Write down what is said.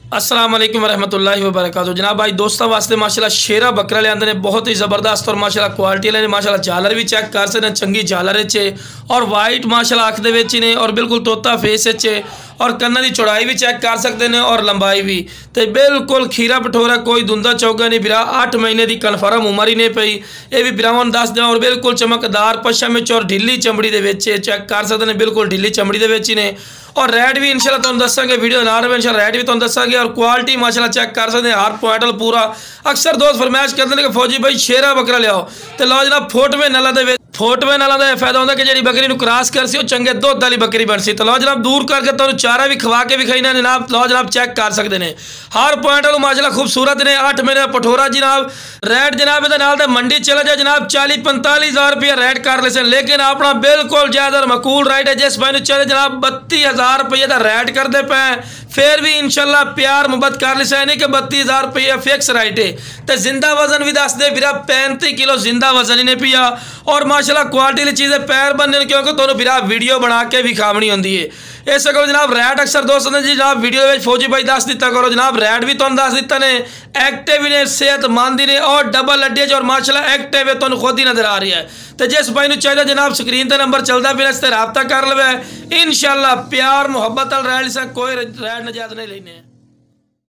अस्सलाम वालेकुम रहमतुल्लाहि व बरकातहू। जनाब भाई दोस्तों वास्ते माशाल्लाह शेरा बकरा लिया ने बहुत ही ज़बरदस्त और माशाल्लाह क्वालिटी वाले माशाल्लाह झालर भी चेक कर सकते हैं, चंगी झालर चे और वाइट माशाल्लाह अख दे ने और बिल्कुल तोता फेस चे और कन्ना की चौड़ाई भी चेक कर सकते हैं और लंबाई भी तो बिल्कुल खीरा पठोरा कोई धुंदा चौगा नहीं बिरा 8 महीने की कन्फर्म उम्र ही नहीं पई। ये भी बिरावां दस दें और बिल्कुल चमकदार पशम में और ढिली चमड़ी दे चेक कर सकते हैं, बिल्कुल ढिली चमड़ी दे ही ने और रेट भी इंशाल्लाह तुहानूं दसांगे वीडियो ना रहे इंशाल्लाह रेट भी तुहानूं दसांगे और क्वालिटी माशाल्लाह चेक कर सकते हैं हर पॉइंट पूरा। अक्सर दोस्त फरमाइश करते हैं कि फौजी भाई शेरा बकरा लियाओ तो लो जनाब फोटवे नला दे फोटवे नालों का फायदा होता है कि जी बकरी क्रॉस कर सी चंगे दुध वाली बकरी बन सी तो लो जनाब दूर करके तुहानूं चारा भी खवा के विखाईना जनाब लो जनाब चेक कर सकते हैं हर पॉइंट वालों माशाल्लाह खूबसूरत ने 8 महीने पठोरा जनाब रेट जनाब ये मंडी चले जाए जनाब 40-45 हज़ार रुपया रेट कर ले लेकिन अपना बिल्कुल जायज़ और मकूल रेट है जिस भाई चले जनाब 32,000 रुपये का रेट करते पे फिर भी इंशाल्लाह प्यार मुहब्बत कर ले नहीं कि 32,000 रुपये फिक्स रेट है तो जिंदा वजन भी दस दे फिर 35 किलो जिंदा वजन ही नहीं पिया और माशाल्लाह क्वालिटी वाली चीज़ें पैर बनने क्योंकि तुहानूं फिर वीडियो बना के भी खावनी होंगी है इस करो जनाब रेट अक्सर दोस्तों ने जी जनाब वीडियो में फौजी भाई दस दिता करो जनाब रेट भी तुहानूं दस दिता ने एक्टिव ने सेहतमंद ने और डबल अड्डे और माशाल्लाह एक्टिव है तुहानूं खुद ही नजर आ रही है तो जिस भाई चाहिए जनाब स्क्रीन पर नंबर चलता फिर इस रबता कर लवे इंशाल्लाह प्यार मुहब्बत रह कोई रेट नजायज़ नहीं लेने।